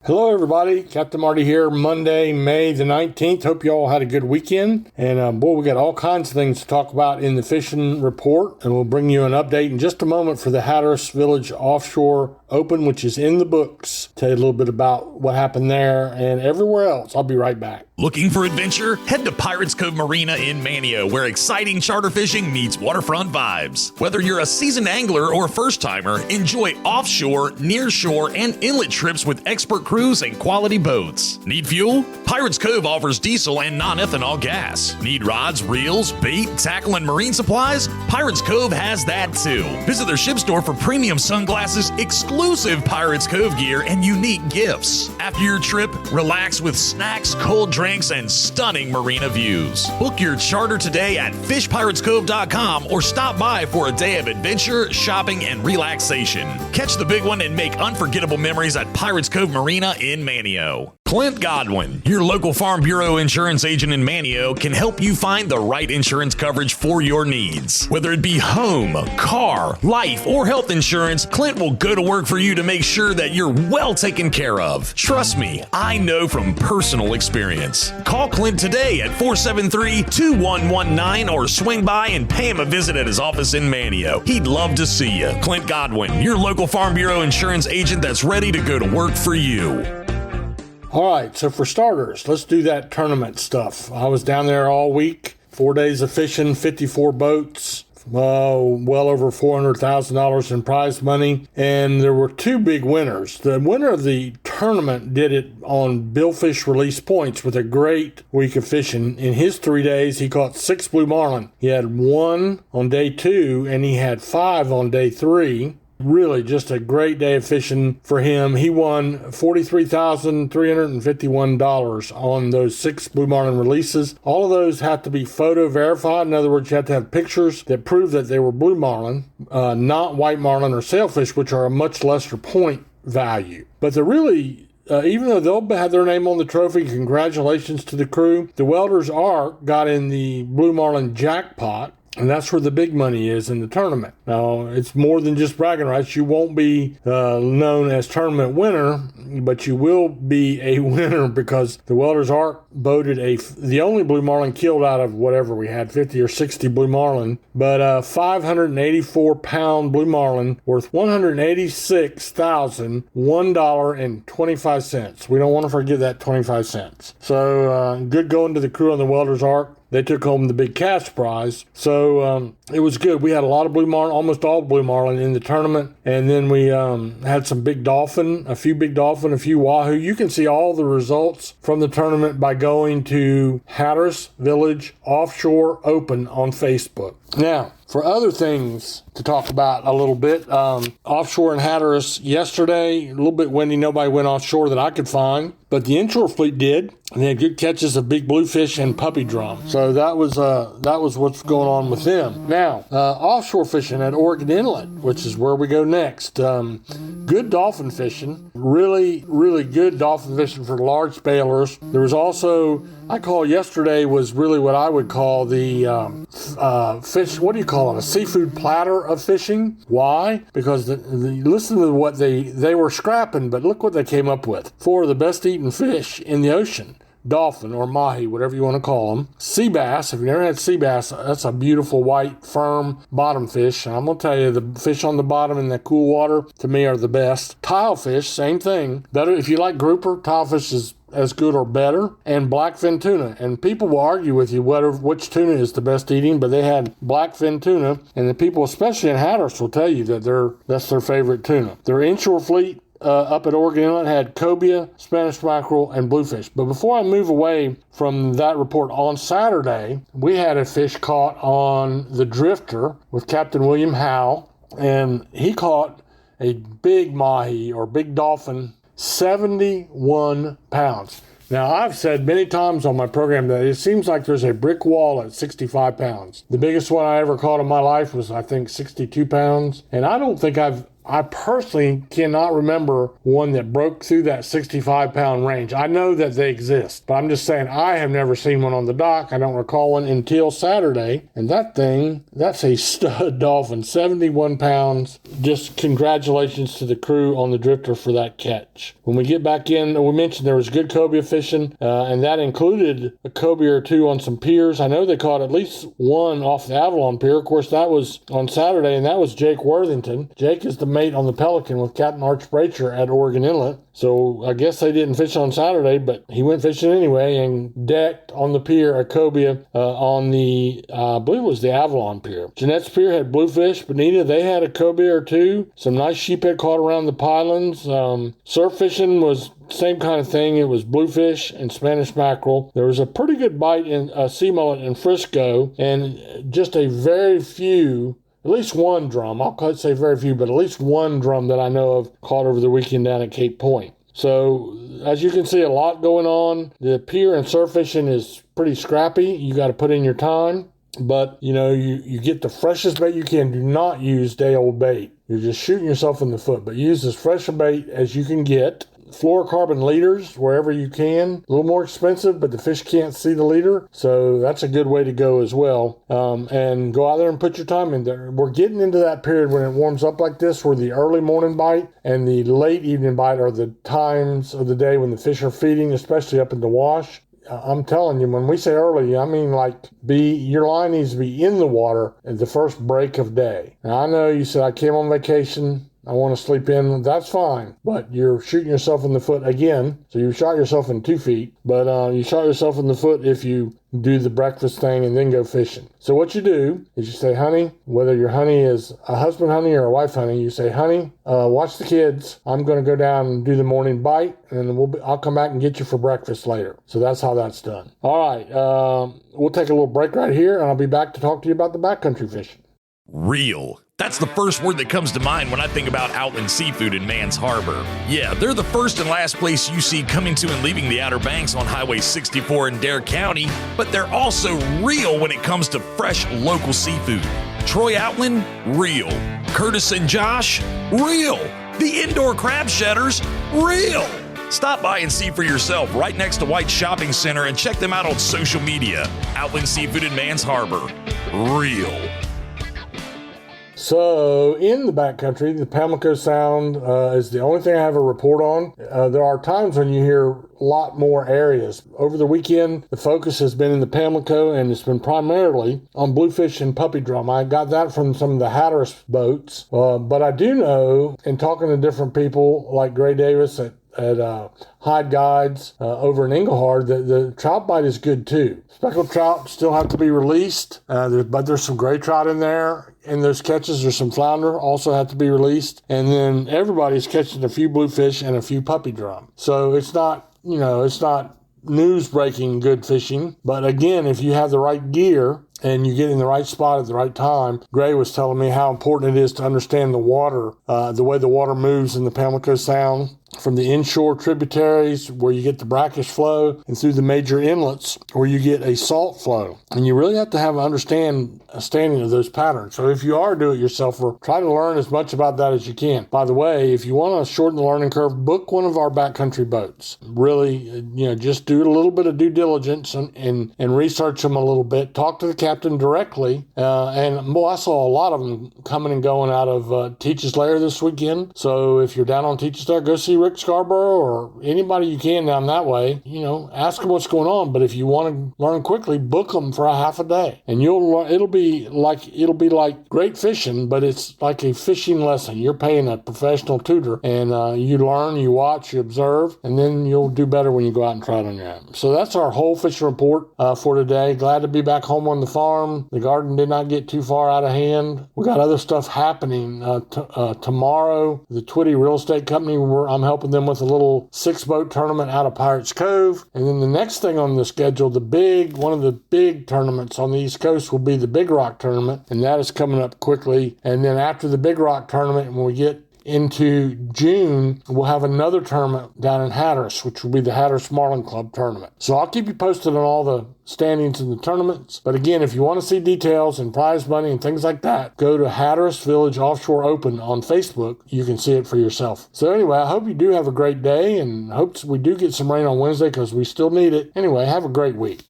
Hello, everybody. Captain Marty here. Monday, May the 19th. Hope you all had a good weekend. And we got all kinds of things to talk about in the fishing report. And we'll bring you an update in just a moment for the Hatteras Village Offshore Open, which is in the books. Tell you a little bit about what happened there and everywhere else. I'll be right back. Looking for adventure? Head to Pirates Cove Marina in Manteo, where exciting charter fishing meets waterfront vibes. Whether you're a seasoned angler or first-timer, enjoy offshore, nearshore, and inlet trips with expert crews and quality boats. Need fuel? Pirates Cove offers diesel and non-ethanol gas. Need rods, reels, bait, tackle, and marine supplies? Pirates Cove has that too. Visit their ship store for premium sunglasses, exclusive Pirates Cove gear, and unique gifts. After your trip, relax with snacks, cold drinks, and stunning marina views. Book your charter today at fishpiratescove.com or stop by for a day of adventure, shopping, and relaxation. Catch the big one and make unforgettable memories at Pirates Cove Marina in Manteo. Clint Godwin, your local Farm Bureau insurance agent in Manteo, can help you find the right insurance coverage for your needs. Whether it be home, car, life, or health insurance, Clint will go to work for you to make sure that you're well taken care of. Trust me, I know from personal experience. Call Clint today at 473-2119 or swing by and pay him a visit at his office in Manteo. He'd love to see you. Clint Godwin, your local Farm Bureau insurance agent that's ready to go to work for you. All right, so for starters, let's do that tournament stuff. I was down there all week, 4 days of fishing, 54 boats, well over $400,000 in prize money, and there were two big winners. The winner of the tournament did it on billfish release points with a great week of fishing. In his 3 days, he caught 6 blue marlin. He had 1 on day 2, and he had 5 on day 3. Really just a great day of fishing for him. He won $43,351 on those 6 blue marlin releases. All of those have to be photo verified. In other words, you have to have pictures that prove that they were blue marlin, not white marlin or sailfish, which are a much lesser point value. But they're really, even though they'll have their name on the trophy, congratulations to the crew. The Welders Ark got in the blue marlin jackpot, and that's where the big money is in the tournament. Now, it's more than just bragging rights. You won't be known as tournament winner, but you will be a winner because the Welders Ark boated the only blue marlin killed out of whatever we had, 50 or 60 blue marlin, but a 584-pound blue marlin worth $186,001.25. We don't want to forget that 25 cents. So good going to the crew on the Welders Ark. They took home the big cash prize. So it was good. We had a lot of blue marlin, almost all blue marlin in the tournament. And then we had some big dolphin, a few big dolphin, a few wahoo. You can see all the results from the tournament by going to Hatteras Village Offshore Open on Facebook. Now, for other things to talk about a little bit, offshore in Hatteras yesterday, a little bit windy. Nobody went offshore that I could find, but the inshore fleet did, and they had good catches of big bluefish and puppy drum. So that was what's going on with them. Now, offshore fishing at Oregon Inlet, which is where we go next. Good dolphin fishing, really, really good dolphin fishing for large bailers. There was also, yesterday was really what I would call the fish, what do you call it, a seafood platter of fishing. Why? Because listen to what they were scrapping, but look what they came up with. 4 of the best eaten fish in the ocean. Dolphin or mahi, whatever you want to call them. Sea bass, if you've never had sea bass, that's a beautiful white, firm bottom fish. And I'm going to tell you, the fish on the bottom in that cool water, to me, are the best. Tilefish, same thing. Better if you like grouper, tilefish is as good or better. And blackfin tuna. And people will argue with you which tuna is the best eating, but they had blackfin tuna. And the people, especially in Hatteras, will tell you that that's their favorite tuna. Their inshore fleet up at Oregon Inlet had cobia, Spanish mackerel, and bluefish. But before I move away from that report, on Saturday, we had a fish caught on the Drifter with Captain William Howe, and he caught a big mahi or big dolphin, 71 pounds. Now, I've said many times on my program that it seems like there's a brick wall at 65 pounds. The biggest one I ever caught in my life was, I think, 62 pounds. And I don't think I've I personally cannot remember one that broke through that 65-pound range. I know that they exist, but I'm just saying I have never seen one on the dock. I don't recall one until Saturday. And that's a stud dolphin, 71 pounds. Just congratulations to the crew on the drifter for that catch. When we get back in, we mentioned there was good cobia fishing, and that included a cobia or two on some piers. I know they caught at least one off the Avalon Pier. Of course, that was on Saturday, and that was Jake Worthington. Jake is the mate on the Pelican with Captain Arch Bracher at Oregon Inlet. So I guess they didn't fish on Saturday, but he went fishing anyway and decked on the pier a cobia on the, I believe it was the Avalon Pier. Jeanette's Pier had bluefish. Bonita, they had a cobia or two. Some nice sheephead caught around the pylons. Surf fishing was same kind of thing. It was bluefish and Spanish mackerel. There was a pretty good bite in sea mullet in Frisco, and just a very few, at least one drum, I'll say very few, but at least one drum that I know of caught over the weekend down at Cape Point. So as you can see, a lot going on. The pier and surf fishing is pretty scrappy. You got to put in your time, but you get the freshest bait you can. Do not use day-old bait. You're just shooting yourself in the foot, but use as fresh a bait as you can get. Fluorocarbon leaders wherever you can. A little more expensive, but the fish can't see the leader, so that's a good way to go as well. And go out there and put your time in there. We're getting into that period when it warms up like this, where the early morning bite and the late evening bite are the times of the day when the fish are feeding, especially up in the wash. I'm telling you, when we say early, I mean your line needs to be in the water at the first break of day. Now, I know you said I came on vacation, I want to sleep in. That's fine, but you're shooting yourself in the foot again. So you shot yourself in 2 feet, but you shot yourself in the foot if you do the breakfast thing and then go fishing. So what you do is you say, honey, whether your honey is a husband honey or a wife honey, you say, honey, watch the kids. I'm going to go down and do the morning bite, and I'll come back and get you for breakfast later. So that's how that's done. All right, we'll take a little break right here, and I'll be back to talk to you about the backcountry fishing. Real. That's the first word that comes to mind when I think about Outland Seafood in Mans Harbor. Yeah, they're the first and last place you see coming to and leaving the Outer Banks on Highway 64 in Dare County, but they're also real when it comes to fresh local seafood. Troy Outland, real. Curtis and Josh, real. The indoor crab shedders, real. Stop by and see for yourself right next to White Shopping Center and check them out on social media. Outland Seafood in Mans Harbor, real. So in the backcountry, the Pamlico Sound is the only thing I have a report on. There are times when you hear a lot more areas. Over the weekend, the focus has been in the Pamlico, and it's been primarily on bluefish and puppy drum. I got that from some of the Hatteras boats. But I do know, in talking to different people like Gray Davis at Hide Guides over in Englehard, the trout bite is good too. Speckled trout still have to be released, but there's some gray trout in there. In those catches, there's some flounder also have to be released. And then everybody's catching a few bluefish and a few puppy drum. So it's not news-breaking good fishing. But again, if you have the right gear and you get in the right spot at the right time, Gray was telling me how important it is to understand the water, the way the water moves in the Pamlico Sound, from the inshore tributaries where you get the brackish flow and through the major inlets where you get a salt flow. And you really have to have a understanding of those patterns. So if you are a do-it-yourselfer, try to learn as much about that as you can. By the way, if you want to shorten the learning curve, book one of our backcountry boats. Really, just do a little bit of due diligence and research them a little bit. Talk to the captain directly. I saw a lot of them coming and going out of Teach's Lair this weekend. So if you're down on Teach's Lair, go see Rick Scarborough or anybody you can down that way. Ask them what's going on. But if you want to learn quickly, book them for a half a day, and it'll be like great fishing, but it's like a fishing lesson. You're paying a professional tutor, and you learn, you watch, you observe, and then you'll do better when you go out and try it on your own. So that's our whole fishing report for today. Glad to be back home on the farm. The garden did not get too far out of hand. We got other stuff happening tomorrow. The Twitty Real Estate Company, I'm helping them with a little 6-boat tournament out of Pirates Cove. And then the next thing on the schedule, one of the big tournaments on the East Coast will be the Big Rock Tournament, and that is coming up quickly. And then after the Big Rock Tournament, when we get into June, we'll have another tournament down in Hatteras, which will be the Hatteras Marlin Club tournament. So I'll keep you posted on all the standings in the tournaments. But again, if you want to see details and prize money and things like that, go to Hatteras Village Offshore Open on Facebook. You can see it for yourself. So anyway, I hope you do have a great day, and hope we do get some rain on Wednesday because we still need it. Anyway, have a great week.